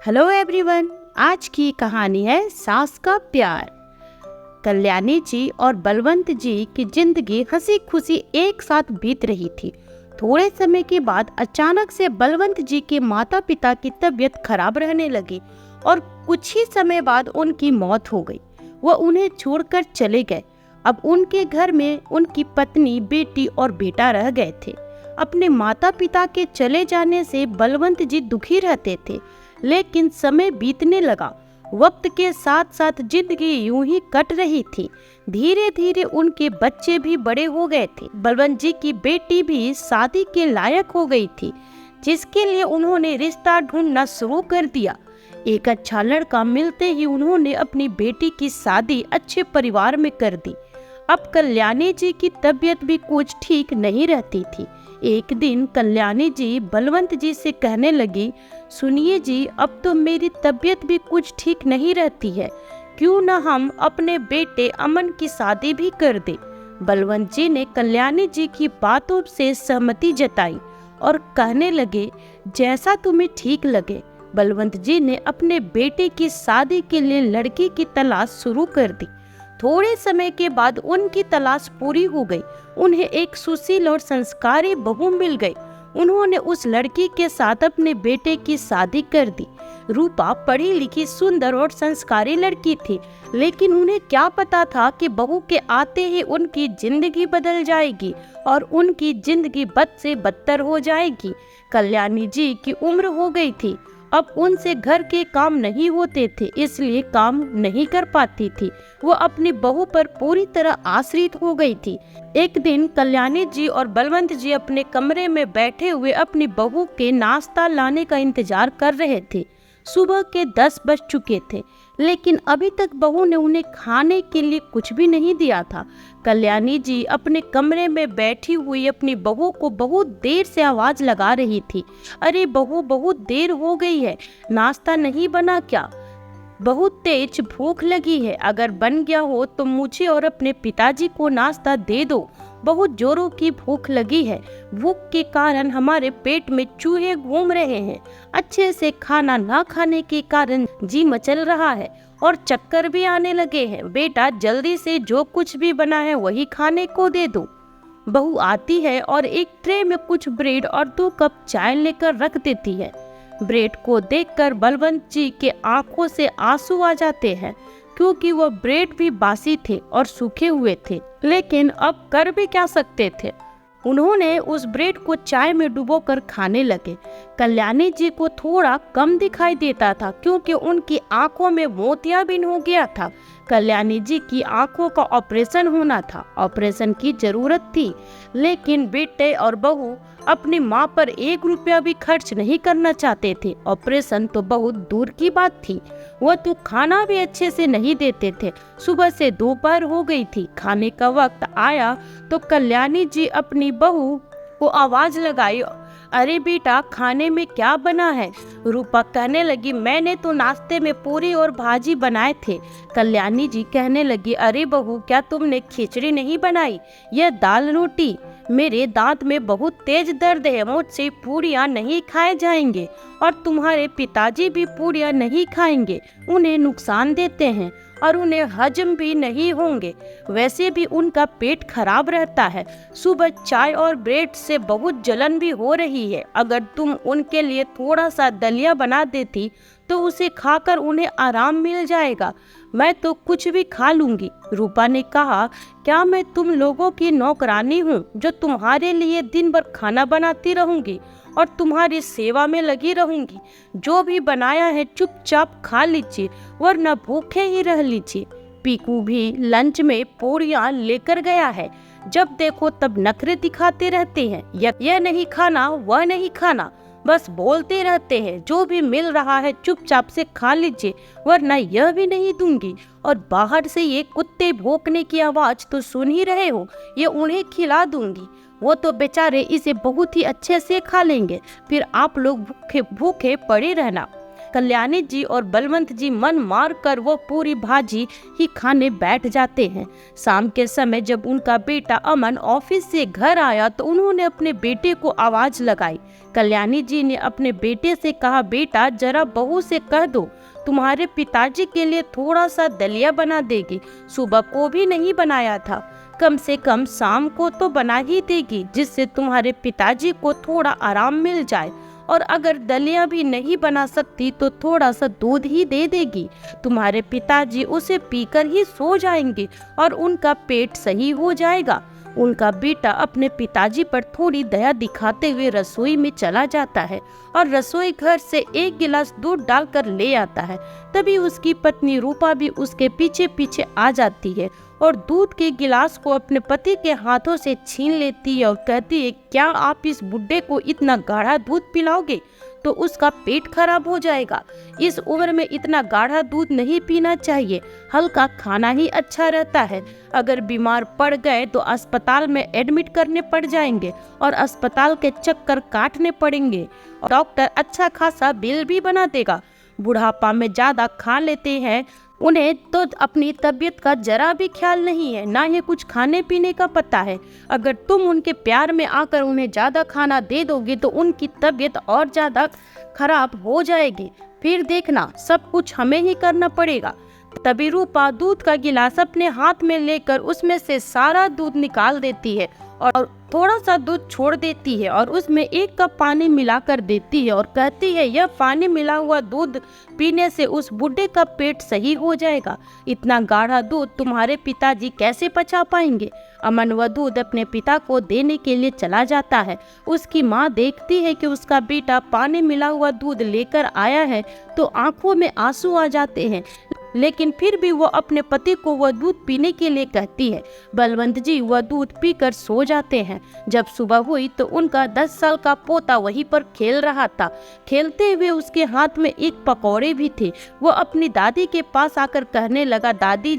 Hello everyone. आज की कहानी है सास का प्यार। कल्याणी जी और बलवंत जी की जिंदगी हंसी खुशी एक साथ बीत रही थी। थोड़े समय के बाद अचानक से बलवंत जी के माता पिता की तबीयत खराब रहने लगी और कुछ ही समय बाद उनकी मौत हो गई। वह उन्हें छोड़कर चले गए। अब उनके घर में उनकी पत्नी, बेटी और बेटा रह गए थे। अपने माता पिता के चले जाने से बलवंत जी दुखी रहते थे, लेकिन समय बीतने लगा। वक्त के साथ साथ जिंदगी यूं ही कट रही थी। धीरे धीरे उनके बच्चे भी बड़े हो गए थे। बलवंत जी की बेटी भी शादी के लायक हो गई थी, जिसके लिए उन्होंने रिश्ता ढूंढना शुरू कर दिया। एक अच्छा लड़का मिलते ही उन्होंने अपनी बेटी की शादी अच्छे परिवार में कर दी। अब कल्याणी जी की तबीयत भी कुछ ठीक नहीं रहती थी। एक दिन कल्याणी जी बलवंत जी से कहने लगी, सुनिए जी, अब तो मेरी तबीयत भी कुछ ठीक नहीं रहती है, क्यों न हम अपने बेटे अमन की शादी भी कर दे। बलवंत जी ने कल्याणी जी की बातों से सहमति जताई और कहने लगे, जैसा तुम्हें ठीक लगे। बलवंत जी ने अपने बेटे की शादी के लिए लड़की की तलाश शुरू कर दी। थोड़े समय के बाद उनकी तलाश पूरी हो गई। उन्हें एक सुशील और संस्कारी बहू मिल गई। उन्होंने उस लड़की के साथ अपने बेटे की शादी कर दी। रूपा पढ़ी लिखी, सुंदर और संस्कारी लड़की थी, लेकिन उन्हें क्या पता था कि बहू के आते ही उनकी जिंदगी बदल जाएगी और उनकी जिंदगी बद से बदतर हो जाएगी। कल्याणी जी की उम्र हो गई थी। अब उनसे घर के काम नहीं होते थे, इसलिए काम नहीं कर पाती थी। वो अपनी बहू पर पूरी तरह आश्रित हो गई थी। एक दिन कल्याणी जी और बलवंत जी अपने कमरे में बैठे हुए अपनी बहू के नाश्ता लाने का इंतजार कर रहे थे। सुबह के 10 बज चुके थे, लेकिन अभी तक बहू ने उन्हें खाने के लिए कुछ भी नहीं दिया था। कल्याणी जी अपने कमरे में बैठी हुई अपनी बहू को बहुत देर से आवाज लगा रही थी, अरे बहू, बहुत देर हो गई है, नाश्ता नहीं बना क्या? बहुत तेज भूख लगी है, अगर बन गया हो तो मुझे और अपने पिताजी को नाश्ता दे दो। बहुत जोरों की भूख लगी है। भूख के कारण हमारे पेट में चूहे घूम रहे हैं। अच्छे से खाना ना खाने के कारण जी मचल रहा है और चक्कर भी आने लगे हैं। बेटा, जल्दी से जो कुछ भी बना है वही खाने को दे दो। बहू आती है और एक ट्रे में कुछ ब्रेड और 2 कप चाय लेकर रख देती है। ब्रेड को देखकर बलवंत जी के आंखों से आंसू आ जाते हैं, क्योंकि वह ब्रेड भी बासी थे और सूखे हुए थे। लेकिन अब कर भी क्या सकते थे। उन्होंने उस ब्रेड को चाय में डुबोकर खाने लगे। कल्याणी जी को थोड़ा कम दिखाई देता था, क्योंकि उनकी आंखों में मोतियाबिंद हो गया था। कल्याणी जी की आंखों का ऑपरेशन होना था। ऑपरेशन की जरूरत थी, लेकिन बेटे और बहू अपनी माँ पर 1 रुपया भी खर्च नहीं करना चाहते थे। ऑपरेशन तो बहुत दूर की बात थी, वह तो खाना भी अच्छे से नहीं देते थे। सुबह से दोपहर हो गई थी। खाने का वक्त आया तो कल्याणी जी अपनी बहू को आवाज लगाई, अरे बेटा, खाने में क्या बना है? रूपा कहने लगी, मैंने तो नाश्ते में पूरी और भाजी बनाए थे। कल्याणी जी कहने लगी, अरे बहू, क्या तुमने खिचड़ी नहीं बनाई? यह दाल रोटी। मेरे दांत में बहुत तेज दर्द है, मुझसे पूड़ियाँ नहीं खाए जाएंगे और तुम्हारे पिताजी भी पूड़ियाँ नहीं खाएंगे, उन्हें नुकसान देते हैं और उन्हें हजम भी नहीं होंगे। वैसे भी उनका पेट खराब रहता है। सुबह चाय और ब्रेड से बहुत जलन भी हो रही है। अगर तुम उनके लिए थोड़ा सा दलिया बना देती तो उसे खाकर उन्हें आराम मिल जाएगा। मैं तो कुछ भी खा लूंगी। रूपा ने कहा, क्या मैं तुम लोगों की नौकरानी हूँ जो तुम्हारे लिए दिन भर खाना बनाती रहूंगी और तुम्हारी सेवा में लगी रहूंगी? जो भी बनाया है चुपचाप खा लीजिए, वरना भूखे ही रह लीजिए। पीकू भी लंच में पूड़ियाँ लेकर गया है। जब देखो तब नखरे दिखाते रहते हैं, यह नहीं खाना, वह नहीं खाना, बस बोलते रहते हैं। जो भी मिल रहा है चुपचाप से खा लीजिए, वरना यह भी नहीं दूंगी। और बाहर से ये कुत्ते भौंकने की आवाज तो सुन ही रहे हो, ये उन्हें खिला दूंगी। वो तो बेचारे इसे बहुत ही अच्छे से खा लेंगे, फिर आप लोग भूखे भूखे पड़े रहना। कल्याणी जी और बलवंत जी मन मार कर वो पूरी भाजी ही खाने बैठ जाते हैं। शाम के समय जब उनका बेटा अमन ऑफिस से घर आया तो उन्होंने अपने बेटे को आवाज लगाई। कल्याणी जी ने अपने बेटे से कहा, बेटा जरा बहू से कह दो तुम्हारे पिताजी के लिए थोड़ा सा दलिया बना देगी, सुबह को भी नहीं बनाया था, कम से कम शाम को तो बना ही देगी, जिससे तुम्हारे पिताजी को थोड़ा आराम मिल जाए। और अगर दलिया भी नहीं बना सकती तो थोड़ा सा दूध ही दे देगी, तुम्हारे पिताजी उसे पीकर ही सो जाएंगे और उनका पेट सही हो जाएगा। उनका बेटा अपने पिताजी पर थोड़ी दया दिखाते हुए रसोई में चला जाता है और रसोई घर से एक गिलास दूध डालकर ले आता है। तभी उसकी पत्नी रूपा भी उसके पीछे पीछे आ जाती है और दूध के गिलास को अपने पति के हाथों से छीन लेती है और कहती है, क्या आप इस बुड्ढे को इतना गाढ़ा दूध पिलाओगे तो उसका पेट खराब हो जाएगा। इस उम्र में इतना गाढ़ा दूध नहीं पीना चाहिए, हल्का खाना ही अच्छा रहता है। अगर बीमार पड़ गए तो अस्पताल में एडमिट करने पड़ जाएंगे और अस्पताल के चक्कर काटने पड़ेंगे और डॉक्टर अच्छा खासा बिल भी बना देगा। बुढ़ापा में ज्यादा खा लेते हैं, उन्हें तो अपनी तबीयत का जरा भी ख्याल नहीं है, ना ही कुछ खाने पीने का पता है। अगर तुम उनके प्यार में आकर उन्हें ज्यादा खाना दे दोगे तो उनकी तबीयत और ज्यादा खराब हो जाएगी, फिर देखना सब कुछ हमें ही करना पड़ेगा। तभी रूपा दूध का गिलास अपने हाथ में लेकर उसमें से सारा दूध निकाल देती है और थोड़ा सा दूध छोड़ देती है और उसमें 1 कप पानी मिलाकर देती है और कहती है, यह पानी मिला हुआ दूध पीने से उस बुड्ढे का पेट सही हो जाएगा। इतना गाढ़ा दूध तुम्हारे पिताजी कैसे पचा पाएंगे। अमन वह दूध अपने पिता को देने के लिए चला जाता है। उसकी माँ देखती है कि उसका बेटा पानी मिला हुआ दूध लेकर आया है तो आंखों में आंसू आ जाते हैं, लेकिन फिर भी वो अपने पति को वह दूध पीने के लिए कहती है। बलवंत जी वह दूध पीकर सो जाते हैं। जब सुबह हुई तो उनका 10 साल का पोता वहीं पर खेल रहा था। खेलते हुए उसके हाथ में एक पकौड़े भी थे। वो अपनी दादी के पास आकर कहने लगा, दादी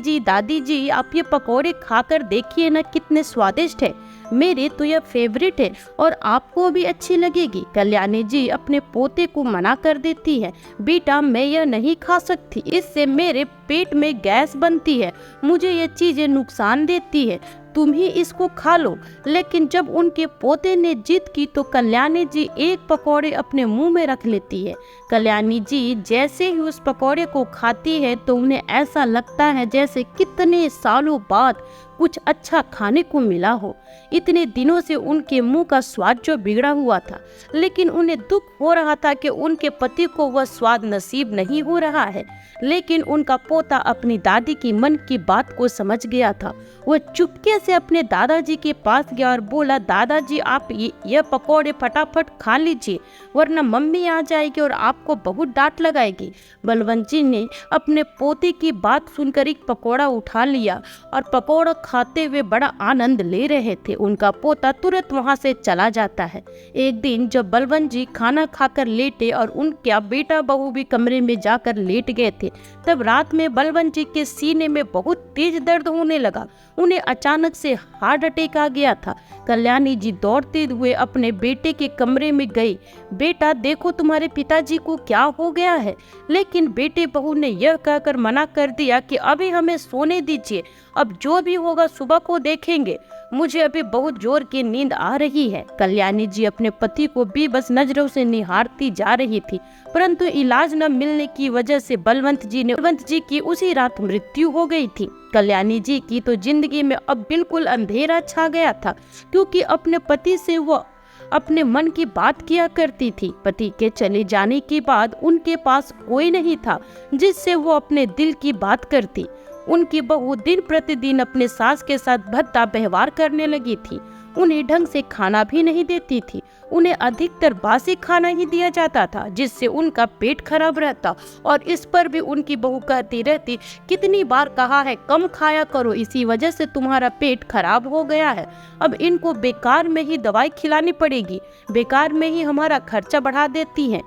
जी आप ये पकौड़े खाकर देखिए ना, कितने स्वादिष्ट है, मेरे तो यह फेवरेट है और आपको भी अच्छी लगेगी। कल्याणी जी अपने पोते को मना कर देती है, बेटा मैं यह नहीं खा सकती, इससे मेरे पेट में गैस बनती है, मुझे ये चीजें नुकसान देती है, तुम ही इसको खा लो। लेकिन जब उनके पोते ने जिद की तो कल्याणी जी एक पकौड़े अपने मुंह में रख लेती है। कल्याणी जी जैसे ही उस पकौड़े को खाती है तो उन्हें ऐसा लगता है जैसे कितने सालों बाद कुछ अच्छा खाने को मिला हो। इतने दिनों से उनके मुंह का स्वाद जो बिगड़ा हुआ था, लेकिन उन्हें दुख हो रहा था कि उनके पति को वह स्वाद नसीब नहीं हो रहा है। लेकिन उनका पोता अपनी दादी की मन की बात को समझ गया था। वह चुपके से अपने दादाजी के पास गया और बोला, दादाजी आप यह पकौड़े फटाफट खा लीजिए वरना मम्मी आ जाएगी और आपको बहुत डांट लगाएगी। बलवंत जी ने अपने पोते की बात सुनकर एक पकौड़ा उठा लिया और पकौड़ा खाते हुए बड़ा आनंद ले रहे थे। उनका पोता तुरंत वहां से चला जाता है। एक दिन जब बलवंत जी खाना खाकर लेटे और उनका बेटा बहू भी कमरे में जाकर लेट गए थे, तब रात में बलवंत जी के सीने में बहुत तेज दर्द होने लगा। उन्हें अचानक से हार्ट अटैक आ गया था। कल्याणी जी दौड़ते हुए अपने बेटे के कमरे में गई, बेटा देखो तुम्हारे पिताजी को क्या हो गया है। लेकिन बेटे बहू ने यह कहकर मना कर दिया कि अभी हमें सोने दीजिए, अब जो भी होगा सुबह को देखेंगे, मुझे अभी बहुत जोर की नींद आ रही है। कल्याणी जी अपने पति को बेबस नजरों से निहारती जा रही थी, परंतु इलाज न मिलने की वजह से बलवंत जी की उसी रात मृत्यु हो गई थी। कल्याणी जी की तो जिंदगी में अब बिल्कुल अंधेरा छा गया था, क्योंकि अपने पति से वो अपने मन की बात किया करती थी। पति के चले जाने के बाद उनके पास कोई नहीं था जिससे वो अपने दिल की बात करती। उनकी बहू दिन प्रतिदिन अपने सास के साथ भद्दा व्यवहार करने लगी थी। उन्हें ढंग से खाना भी नहीं देती थी। उन्हें अधिकतर बासी खाना ही दिया जाता था, जिससे उनका पेट खराब रहता। और इस पर भी उनकी बहू कहती रहती, कितनी बार कहा है कम खाया करो, इसी वजह से तुम्हारा पेट खराब हो गया है। अब इनको बेकार में ही दवाई खिलानी पड़ेगी, बेकार में ही हमारा खर्चा बढ़ा देती हैं।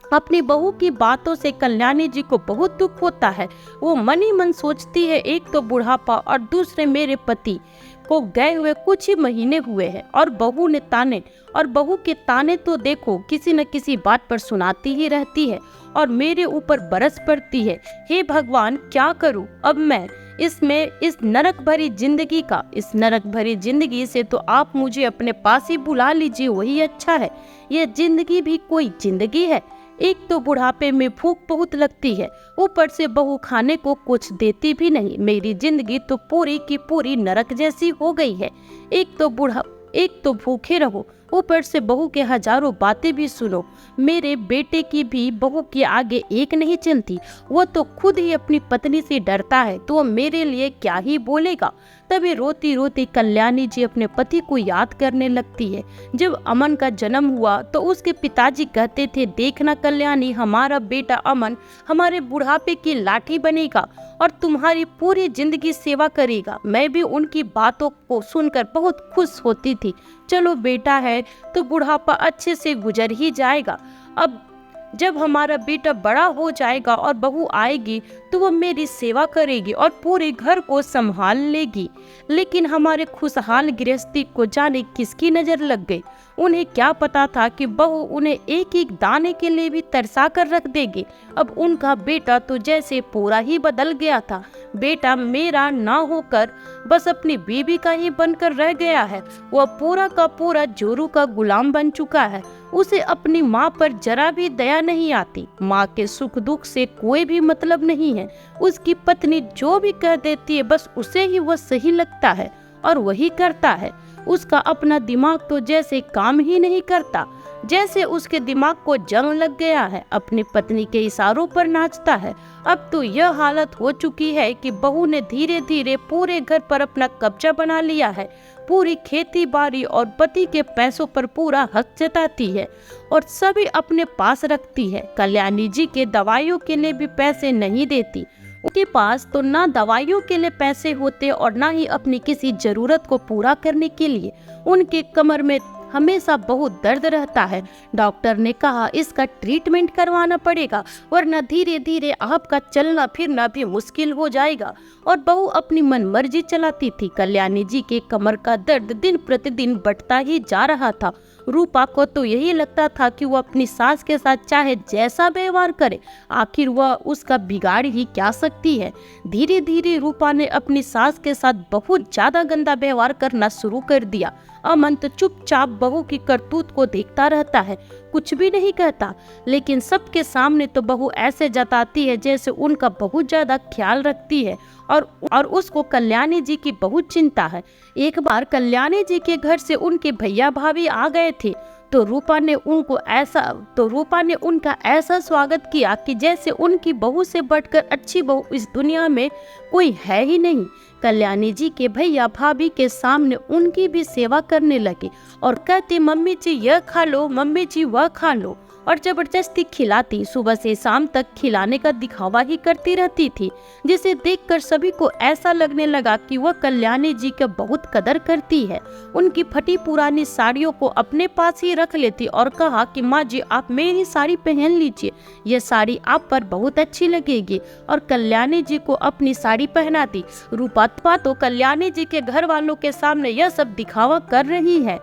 अपनी बहू की बातों से कल्याणी जी को बहुत दुख होता है। वो मन ही मन सोचती है, एक तो बुढ़ापा और दूसरे मेरे पति। को गए हुए कुछ ही महीने हुए हैं और बहू के ताने तो देखो किसी न किसी बात पर सुनाती ही रहती है और मेरे ऊपर बरस पड़ती है। हे भगवान, क्या करूं अब मैं इस नरक भरी जिंदगी से तो आप मुझे अपने पास ही बुला लीजिए, वही अच्छा है। ये जिंदगी भी कोई जिंदगी है? एक तो बुढ़ापे में भूख बहुत लगती है, ऊपर से बहू खाने को कुछ देती भी नहीं। मेरी जिंदगी तो पूरी की पूरी नरक जैसी हो गई है। एक तो भूखे रहो, ऊपर से बहू के हजारों बातें भी सुनो। मेरे बेटे की भी बहू के आगे एक नहीं चलती। वो तो खुद ही अपनी पत्नी से डरता है, तो वो मेरे लिए क्या ही बोलेगा। तभी रोती रोती कल्याणी जी अपने पति को याद करने लगती है। जब अमन का जन्म हुआ तो उसके पिताजी कहते थे, देखना कल्याणी, हमारा बेटा अमन हमारे बुढ़ापे की लाठी बनेगा और तुम्हारी पूरी जिंदगी सेवा करेगा। मैं भी उनकी बातों को सुनकर बहुत खुश होती थी। चलो बेटा है तो बुढ़ापा अच्छे से गुजर ही जाएगा। अब जब हमारा बेटा बड़ा हो जाएगा और बहू आएगी तो वो मेरी सेवा करेगी और पूरे घर को संभाल लेगी। लेकिन हमारे खुशहाल गृहस्थी को जाने किसकी नजर लग गई। उन्हें क्या पता था कि बहू उन्हें एक एक दाने के लिए भी तरसा कर रख देगी। अब उनका बेटा तो जैसे पूरा ही बदल गया था। बेटा मेरा ना होकर बस अपनी बीवी का ही बनकर रह गया है। वह पूरा का पूरा जोरू का गुलाम बन चुका है। उसे अपनी माँ पर जरा भी दया नहीं आती। माँ के सुख दुख से कोई भी मतलब नहीं है। उसकी पत्नी जो भी कह देती है बस उसे ही वह सही लगता है और वही करता है। उसका अपना दिमाग तो जैसे काम ही नहीं करता, जैसे उसके दिमाग को जंग लग गया है। अपनी पत्नी के इशारों पर नाचता है। अब तो यह हालत हो चुकी है कि बहू ने धीरे धीरे पूरे घर पर अपना कब्जा बना लिया है। पूरी खेती बाड़ी और पति के पैसों पर पूरा हक जताती है और सभी अपने पास रखती है। कल्याणी जी के दवाइयों के लिए भी पैसे नहीं देती। उनके पास तो ना दवाइयों के लिए पैसे होते और ना ही अपनी किसी जरूरत को पूरा करने के लिए। उनके कमर में हमेशा बहुत दर्द रहता है। डॉक्टर ने कहा इसका ट्रीटमेंट करवाना पड़ेगा, वरना धीरे धीरे आपका चलना फिरना भी मुश्किल हो जाएगा। और बहू अपनी मनमर्जी चलाती थी। कल्याणी जी के कमर का दर्द दिन प्रतिदिन बढ़ता ही जा रहा था। रूपा को तो यही लगता था कि वह अपनी सास के साथ चाहे जैसा व्यवहार करे, आखिर वह उसका बिगाड़ ही क्या सकती है। धीरे धीरे रूपा ने अपनी सास के साथ बहुत ज्यादा गंदा व्यवहार करना शुरू कर दिया। अमन तो चुपचाप बहू की करतूत को देखता रहता है, कुछ भी नहीं कहता। लेकिन सबके सामने तो बहू ऐसे जताती है जैसे उनका बहुत ज्यादा ख्याल रखती है और उसको कल्याणी जी की बहुत चिंता है। एक बार कल्याणी जी के घर से उनके भैया भाभी आ गए थे तो रूपा ने उनका ऐसा स्वागत किया कि जैसे उनकी बहू से बढ़कर अच्छी बहू इस दुनिया में कोई है ही नहीं। कल्याणी जी के भैया भाभी के सामने उनकी भी सेवा करने लगे और कहती, मम्मी जी यह खा लो, मम्मी जी वह खा लो, और जबरदस्ती खिलाती। सुबह से शाम तक खिलाने का दिखावा ही करती रहती थी, जिसे देखकर सभी को ऐसा लगने लगा कि वह कल्याणी जी का बहुत कदर करती है। उनकी फटी पुरानी साड़ियों को अपने पास ही रख लेती और कहा कि माँ जी आप मेरी साड़ी पहन लीजिए, यह साड़ी आप पर बहुत अच्छी लगेगी, और कल्याणी जी को अपनी साड़ी पहनाती। रूपा तो कल्याणी जी के घर वालों के सामने यह सब दिखावा कर रही है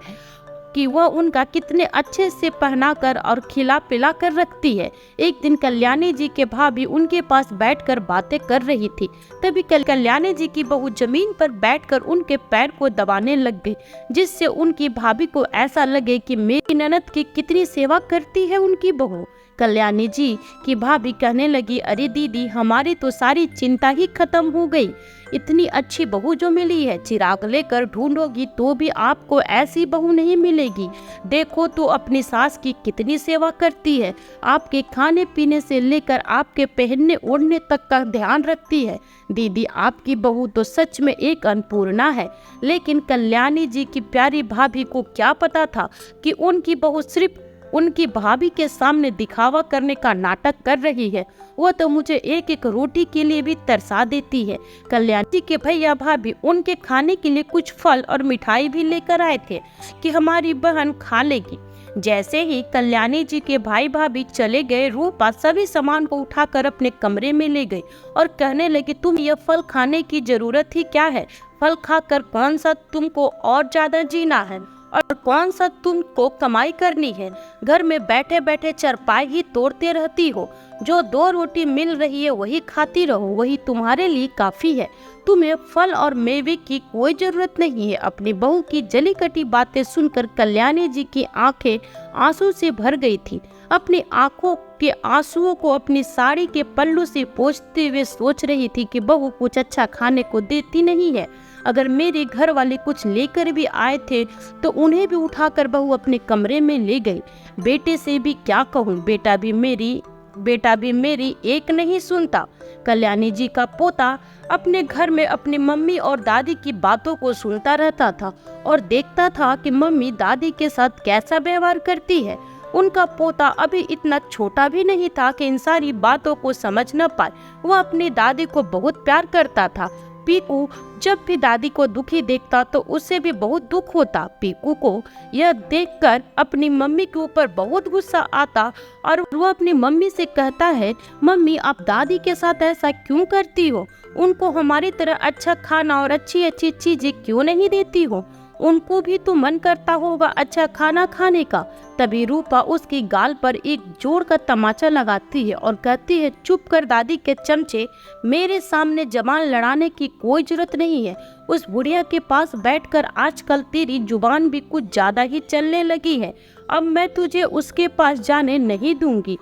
कि वह उनका कितने अच्छे से पहनाकर और खिला पिला कर रखती है। एक दिन कल्याणी जी के भाभी उनके पास बैठकर बातें कर रही थी। तभी कल्याणी जी की बहू जमीन पर बैठकर उनके पैर को दबाने लग गई, जिससे उनकी भाभी को ऐसा लगे कि मेरी ननद की कितनी सेवा करती है उनकी बहू। कल्याणी जी की भाभी कहने लगी, अरे दीदी हमारी तो सारी चिंता ही खत्म हो गई। इतनी अच्छी बहू जो मिली है, चिराग लेकर ढूंढोगी तो भी आपको ऐसी बहू नहीं मिलेगी। देखो तो अपनी सास की कितनी सेवा करती है, आपके खाने पीने से लेकर आपके पहनने ओढ़ने तक का ध्यान रखती है। दीदी आपकी बहू तो सच में एक अन्नपूर्णा है। लेकिन कल्याणी जी की प्यारी भाभी को क्या पता था कि उनकी बहू सिर्फ उनकी भाभी के सामने दिखावा करने का नाटक कर रही है। वह तो मुझे एक एक रोटी के लिए भी तरसा देती है। कल्याणी के भैया भाभी उनके खाने के लिए कुछ फल और मिठाई भी लेकर आए थे कि हमारी बहन खा लेगी। जैसे ही कल्याणी जी के भाई भाभी चले गए, रूपा सभी सामान को उठाकर अपने कमरे में ले गई और कहने लगी, तुम यह फल खाने की जरूरत ही क्या है? फल खाकर कौन सा तुमको और ज्यादा जीना है और कौन सा तुमको कमाई करनी है? घर में बैठे बैठे चरपाई ही तोड़ते रहती हो। जो 2 रोटी मिल रही है वही खाती रहो, वही तुम्हारे लिए काफी है। तुम्हें फल और मेवे की कोई जरूरत नहीं है। अपनी बहू की जली कटी बातें सुनकर कल्याणी जी की आंखें आंसू से भर गई थी। अपनी आंखों के आंसुओं को अपनी साड़ी के पल्लू से पोंछते हुए सोच रही थी कि बहू कुछ अच्छा खाने को देती नहीं है। अगर मेरे घर वाले कुछ लेकर भी आए थे तो उन्हें भी उठाकर बहू अपने कमरे में ले गई। बेटे से भी क्या कहूँ, बेटा भी मेरी एक नहीं सुनता। कल्याणी जी का पोता अपने घर में अपनी मम्मी और दादी की बातों को सुनता रहता था और देखता था कि मम्मी दादी के साथ कैसा व्यवहार करती है। उनका पोता अभी इतना छोटा भी नहीं था कि इन सारी बातों को समझ न पाए। वह अपनी दादी को बहुत प्यार करता था। पीकू जब भी दादी को दुखी देखता तो उसे भी बहुत दुख होता। पीकू को यह देखकर अपनी मम्मी के ऊपर बहुत गुस्सा आता और वह अपनी मम्मी से कहता है, मम्मी आप दादी के साथ ऐसा क्यों करती हो? उनको हमारी तरह अच्छा खाना और अच्छी अच्छी चीजें क्यों नहीं देती हो? उनको भी तो मन करता होगा अच्छा खाना खाने का। तभी रूपा उसकी गाल पर एक जोर का तमाचा लगाती है और कहती है, चुप कर दादी के चमचे, मेरे सामने जबान लड़ाने की कोई जरूरत नहीं है। उस बुढ़िया के पास बैठकर आजकल तेरी जुबान भी कुछ ज्यादा ही चलने लगी है। अब मैं तुझे उसके पास जाने नहीं दूंगी,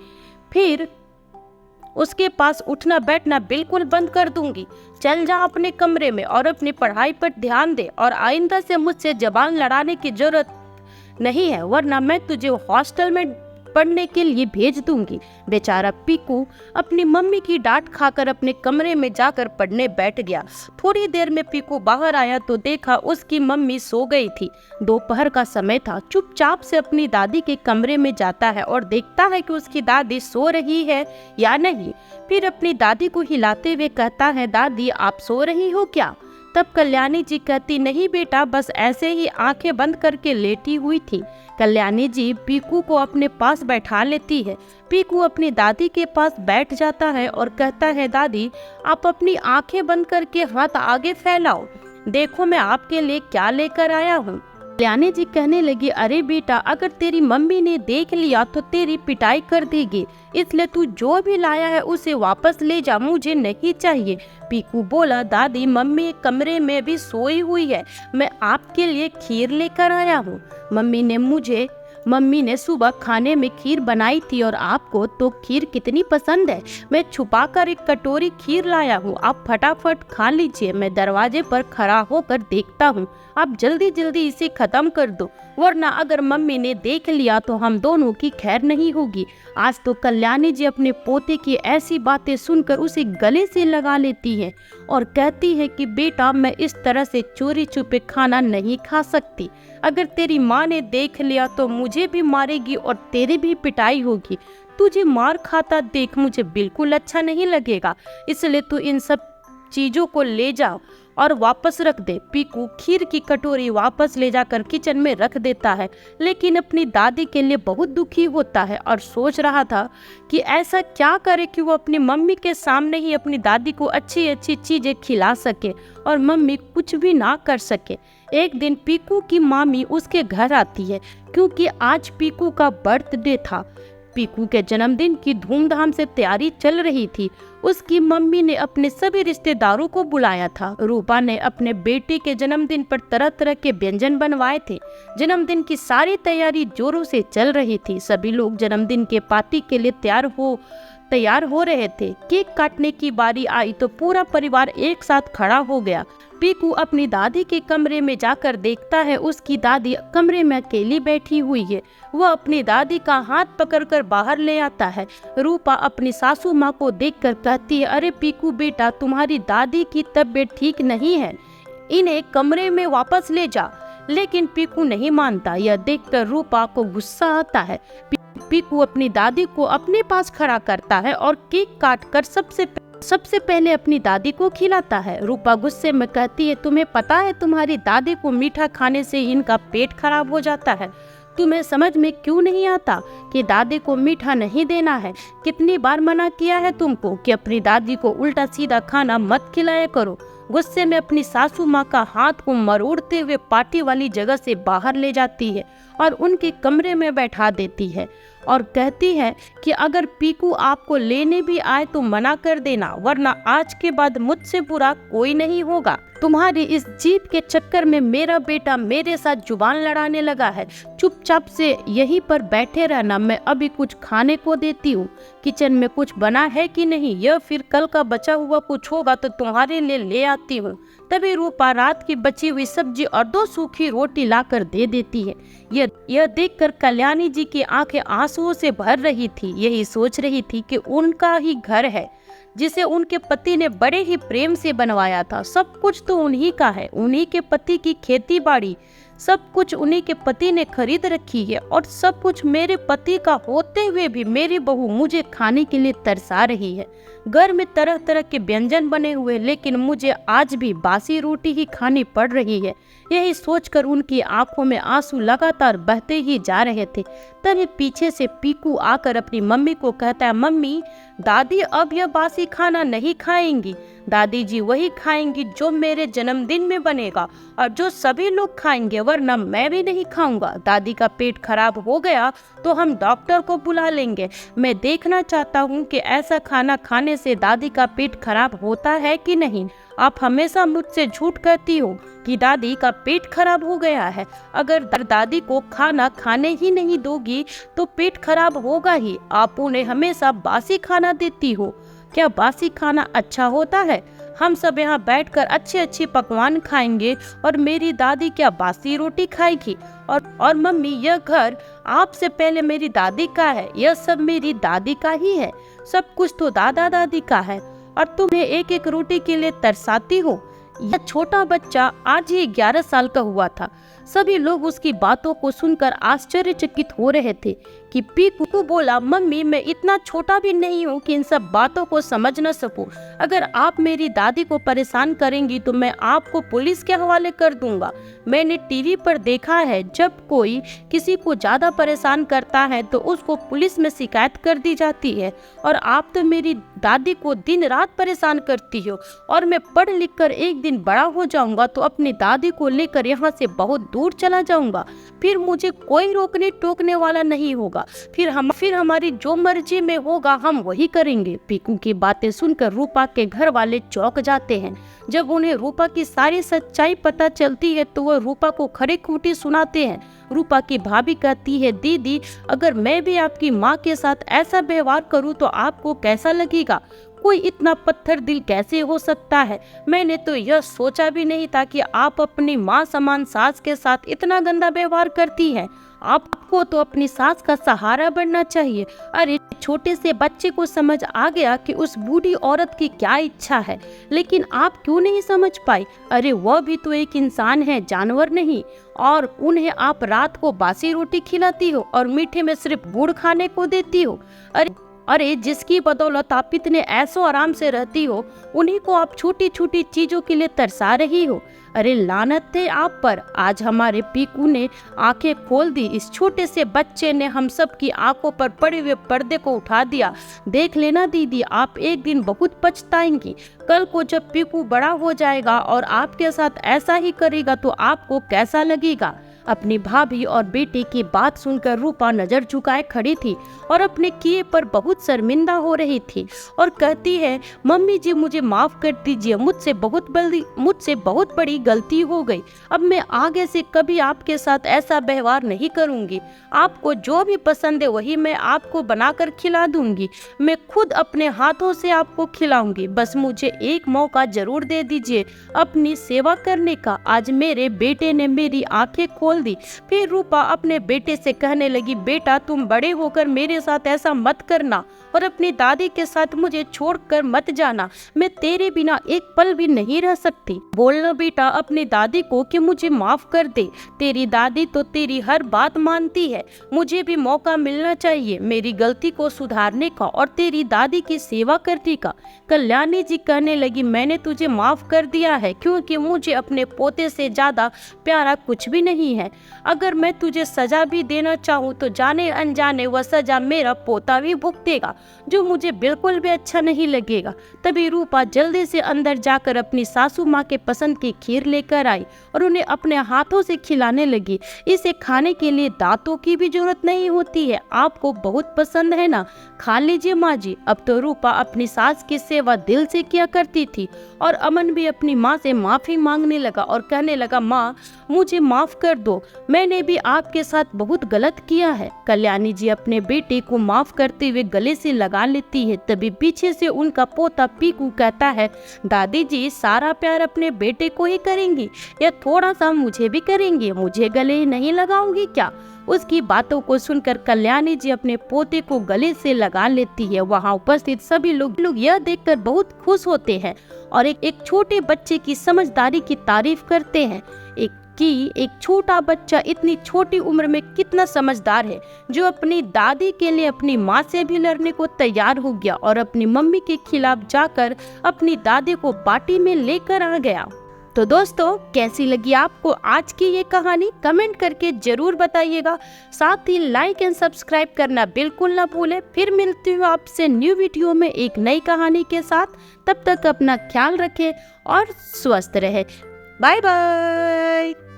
फिर उसके पास उठना बैठना बिल्कुल बंद कर दूंगी। चल जा अपने कमरे में और अपनी पढ़ाई पर ध्यान दे और आइंदा से मुझसे जबान लड़ाने की जरूरत नहीं है, वरना मैं तुझे हॉस्टल में पढ़ने के लिए भेज दूंगी। बेचारा पीकू अपनी मम्मी की डांट खाकर अपने कमरे में जाकर पढ़ने बैठ गया। थोड़ी देर में पीकू बाहर आया तो देखा उसकी मम्मी सो गई थी। दोपहर का समय था। चुपचाप से अपनी दादी के कमरे में जाता है और देखता है कि उसकी दादी सो रही है या नहीं। फिर अपनी दादी को हिलाते हुए कहता है, दादी आप सो रही हो क्या? तब कल्याणी जी कहती, नहीं बेटा, बस ऐसे ही आंखें बंद करके लेटी हुई थी। कल्याणी जी पीकू को अपने पास बैठा लेती है। पीकू अपनी दादी के पास बैठ जाता है और कहता है, दादी आप अपनी आंखें बंद करके हाथ आगे फैलाओ, देखो मैं आपके लिए क्या लेकर आया हूँ। कल्याणी जी कहने लगी, अरे बेटा, अगर तेरी मम्मी ने देख लिया तो तेरी पिटाई कर देगी, इसलिए तू जो भी लाया है उसे वापस ले जा, मुझे नहीं चाहिए। पीकू बोला, दादी मम्मी कमरे में भी सोई हुई है, मैं आपके लिए खीर लेकर आया हूँ। मम्मी ने सुबह खाने में खीर बनाई थी और आपको तो खीर कितनी पसंद है। मैं छुपाकर एक कटोरी खीर लाया हूँ, आप फटाफट खा लीजिए। मैं दरवाजे पर खड़ा होकर देखता हूँ, आप जल्दी जल्दी इसे खत्म कर दो, वरना अगर मम्मी ने देख लिया तो हम दोनों की खैर नहीं होगी। आज तो कल्याणी जी अपने पोते की ऐसी बातें सुनकर उसे गले से लगा लेती है और कहती है कि बेटा, मैं इस तरह से चोरी छुपे खाना नहीं खा सकती। अगर तेरी माँ ने देख लिया तो मुझे भी मारेगी और तेरी भी पिटाई होगी। तुझे मार खाता देख मुझे बिल्कुल अच्छा नहीं लगेगा, इसलिए तू इन सब चीजों को ले जा और वापस रख दे। पीकू खीर की कटोरी वापस ले जाकर किचन में रख देता है, लेकिन अपनी दादी के लिए बहुत दुखी होता है और सोच रहा था कि ऐसा क्या करे कि वो अपनी मम्मी के सामने ही अपनी दादी को अच्छी अच्छी चीजें खिला सके और मम्मी कुछ भी ना कर सके। एक दिन पीकू की मामी उसके घर आती है क्योंकि आज पीकू का बर्थडे था। पीकू के जन्मदिन की धूमधाम से तैयारी चल रही थी। उसकी मम्मी ने अपने सभी रिश्तेदारों को बुलाया था। रूपा ने अपने बेटे के जन्मदिन पर तरह तरह के व्यंजन बनवाए थे। जन्मदिन की सारी तैयारी जोरों से चल रही थी। सभी लोग जन्मदिन के पार्टी के लिए तैयार हो रहे थे। केक काटने की बारी आई तो पूरा परिवार एक साथ खड़ा हो गया। पीकू अपनी दादी के कमरे में जाकर देखता है उसकी दादी कमरे में अकेली बैठी हुई है। वह अपनी दादी का हाथ पकड़कर बाहर ले आता है। रूपा अपनी सासू माँ को देखकर कहती है, अरे पीकू बेटा, तुम्हारी दादी की तबीयत ठीक नहीं है, इन्हें कमरे में वापस ले जा। लेकिन पीकू नहीं मानता। यह देखकर रूपा को गुस्सा आता है। पीकू अपनी दादी को अपने पास खड़ा करता है और केक काटकर सबसे पहले अपनी दादी को खिलाता है। रूपा गुस्से में कहती है, तुम्हें पता है तुम्हारी दादी को मीठा खाने से इनका पेट खराब हो जाता है, तुम्हें समझ में क्यों नहीं आता कि दादी को मीठा नहीं देना है? कितनी बार मना किया है तुमको कि अपनी दादी को उल्टा सीधा खाना मत खिलाया करो। गुस्से में अपनी सासू माँ का हाथ को मरोड़ते हुए पार्टी वाली जगह से बाहर ले जाती है और उनके कमरे में बैठा देती है और कहती है कि अगर पीकू आपको लेने भी आए तो मना कर देना, वरना आज के बाद मुझसे बुरा कोई नहीं होगा। तुम्हारी इस जीप के चक्कर में मेरा बेटा मेरे साथ जुबान लड़ाने लगा है। चुपचाप से यहीं पर बैठे रहना, मैं अभी कुछ खाने को देती हूँ। किचन में कुछ बना है कि नहीं, या फिर कल का बचा हुआ कुछ होगा तो तुम्हारे लिए ले आती हूँ। तभी रूपा रात की बची हुई सब्जी और 2 सूखी रोटी लाकर दे देती है। यह देखकर कल्याणी जी की आंखें आंसुओं से भर रही थी। यही सोच रही थी कि उनका ही घर है जिसे उनके पति ने बड़े ही प्रेम से बनवाया था। सब कुछ तो उन्हीं का है, उन्हीं के पति की खेती बाड़ी, सब कुछ उन्हीं के पति ने खरीद रखी है और सब कुछ मेरे पति का होते हुए भी मेरी बहू मुझे खाने के लिए तरसा रही है। घर में तरह तरह के व्यंजन बने हुए, लेकिन मुझे आज भी बासी रोटी ही खानी पड़ रही है। यही सोचकर उनकी आंखों में आंसू लगातार बहते ही जा रहे थे। तभी पीछे से पीकू आकर अपनी मम्मी को कहता है, मम्मी, दादी अब यह बासी खाना नहीं खाएंगी। दादी जी वही खाएंगी जो मेरे जन्मदिन में बनेगा और जो सभी लोग खाएंगे, वरना मैं भी नहीं खाऊंगा। दादी का पेट खराब हो गया तो हम डॉक्टर को बुला लेंगे। मैं देखना चाहता हूँ कि ऐसा खाना खाने से दादी का पेट खराब होता है कि नहीं। आप हमेशा मुझसे झूठ कहती हो कि दादी का पेट खराब हो गया है। अगर दादी को खाना खाने ही नहीं दोगी तो पेट खराब होगा ही। आप उन्हें हमेशा बासी खाना देती हो। क्या बासी खाना अच्छा होता है? हम सब यहाँ बैठकर अच्छे अच्छे पकवान खाएंगे और मेरी दादी क्या बासी रोटी खाएगी? और मम्मी, यह घर आपसे पहले मेरी दादी का है, यह सब मेरी दादी का ही है। सब कुछ तो दादा दादी का है और तुम्हें एक एक रोटी के लिए तरसाती हो। यह छोटा बच्चा आज ही 11 साल का हुआ था। सभी लोग उसकी बातों को सुनकर आश्चर्यचकित हो रहे थे कि पीकू बोला, मम्मी, मैं इतना छोटा भी नहीं हूँ कि इन सब बातों को समझ न सकूं। अगर आप मेरी दादी को परेशान करेंगी तो मैं आपको पुलिस के हवाले कर दूंगा। मैंने टीवी पर देखा है, जब कोई किसी को ज्यादा परेशान करता है तो उसको पुलिस में शिकायत कर दी जाती है। और आप तो मेरी दादी को दिन रात परेशान करती हो और मैं पढ़ लिख कर एक दिन बड़ा हो जाऊंगा तो अपनी दादी को लेकर यहाँ से बहुत दूर चला जाऊंगा। फिर मुझे कोई रोकने टोकने वाला नहीं होगा। फिर हमारी जो मर्जी में होगा हम वही करेंगे। पीकू की बातें सुनकर रूपा के घर वाले चौंक जाते हैं। जब उन्हें रूपा की सारी सच्चाई पता चलती है तो वह रूपा को खरी खोटी सुनाते हैं। रूपा की भाभी कहती है, दीदी, अगर मैं भी आपकी माँ के साथ ऐसा व्यवहार करूँ तो आपको कैसा लगेगा? कोई इतना पत्थर दिल कैसे हो सकता है? मैंने तो यह सोचा भी नहीं था कि आप अपनी माँ समान सास के साथ इतना गंदा व्यवहार करती हैं। आपको तो अपनी सास का सहारा बनना चाहिए। अरे, छोटे से बच्चे को समझ आ गया कि उस बूढ़ी औरत की क्या इच्छा है, लेकिन आप क्यों नहीं समझ पाई? अरे, वह भी तो एक इंसान है, जानवर नहीं। और उन्हें आप रात को बासी रोटी खिलाती हो और मीठे में सिर्फ गुड़ खाने को देती हो। अरे, जिसकी बदौलत आप इतने ऐसो आराम से रहती हो, उन्हीं को आप छोटी छोटी चीजों के लिए तरसा रही हो। अरे, लानत है आप पर। आज हमारे पीकू ने आंखें खोल दी। इस छोटे से बच्चे ने हम सब की आंखों पर पड़े हुए पर्दे को उठा दिया। देख लेना दीदी, आप एक दिन बहुत पछताएंगी। कल को जब पीकू बड़ा हो जाएगा और आपके साथ ऐसा ही करेगा तो आपको कैसा लगेगा? अपनी भाभी और बेटे की बात सुनकर रूपा नजर झुकाए खड़ी थी और अपने किए पर बहुत शर्मिंदा हो रही थी और कहती है, मम्मी जी, मुझे माफ कर दीजिए, मुझसे बहुत बड़ी गलती हो गई। अब मैं आगे से कभी आपके साथ ऐसा व्यवहार नहीं करूंगी। आपको जो भी पसंद है वही मैं आपको बनाकर खिला दूंगी। मैं खुद अपने हाथों से आपको खिलाऊंगी। बस मुझे एक मौका जरूर दे दीजिए अपनी सेवा करने का। आज मेरे बेटे ने मेरी आंखें खोल दी। फिर रूपा अपने बेटे से कहने लगी, बेटा, तुम बड़े होकर मेरे साथ ऐसा मत करना और अपनी दादी के साथ मुझे छोड़कर मत जाना। मैं तेरे बिना एक पल भी नहीं रह सकती। बोलना बेटा अपनी दादी को कि मुझे माफ कर दे। तेरी दादी तो तेरी हर बात मानती है। मुझे भी मौका मिलना चाहिए मेरी गलती को सुधारने का और तेरी दादी की सेवा करने का। कल्याणी जी कहने लगी, मैंने तुझे माफ कर दिया है क्योंकि मुझे अपने पोते से ज्यादा प्यारा कुछ भी नहीं है। है। अगर मैं तुझे सजा भी देना चाहूँ तो जाने अनजाने वह सजा मेरा पोता भी भुगतेगा, जो मुझे बिल्कुल भी अच्छा नहीं लगेगा। तभी रूपा जल्दी से अंदर जाकर अपनी सासू माँ के पसंद की खीर लेकर आई और उन्हें अपने हाथों से खिलाने लगी। इसे खाने के लिए दांतों की भी जरूरत नहीं होती है। आपको बहुत पसंद है ना, खा लीजिए माँ जी। अब तो रूपा अपनी सास की सेवा दिल से किया करती थी और अमन भी अपनी माँ से माफी मांगने लगा और कहने लगा, माँ मुझे माफ कर दो, मैंने भी आपके साथ बहुत गलत किया है। कल्याणी जी अपने बेटे को माफ करते हुए गले से लगा लेती है। तभी पीछे से उनका पोता पीकू कहता है, दादी जी सारा प्यार अपने बेटे को ही करेंगी या थोड़ा सा मुझे भी करेंगी, मुझे गले नहीं लगाओगी क्या? उसकी बातों को सुनकर कल्याणी जी अपने पोते को गले से लगा लेती है। वहाँ उपस्थित सभी लोग यह देखकर बहुत खुश होते हैं और एक छोटे बच्चे की समझदारी की तारीफ करते हैं एक छोटा बच्चा इतनी छोटी उम्र में कितना समझदार है, जो अपनी दादी के लिए अपनी माँ से भी लड़ने को तैयार हो गया और अपनी मम्मी के खिलाफ जाकर अपनी दादी को पार्टी में लेकर आ गया। तो दोस्तों, कैसी लगी आपको आज की ये कहानी? कमेंट करके जरूर बताइएगा। साथ ही लाइक एंड सब्सक्राइब करना बिल्कुल ना भूलें। फिर मिलती हूँ आपसे न्यू वीडियो में एक नई कहानी के साथ। तब तक अपना ख्याल रखें और स्वस्थ रहें। Bye bye.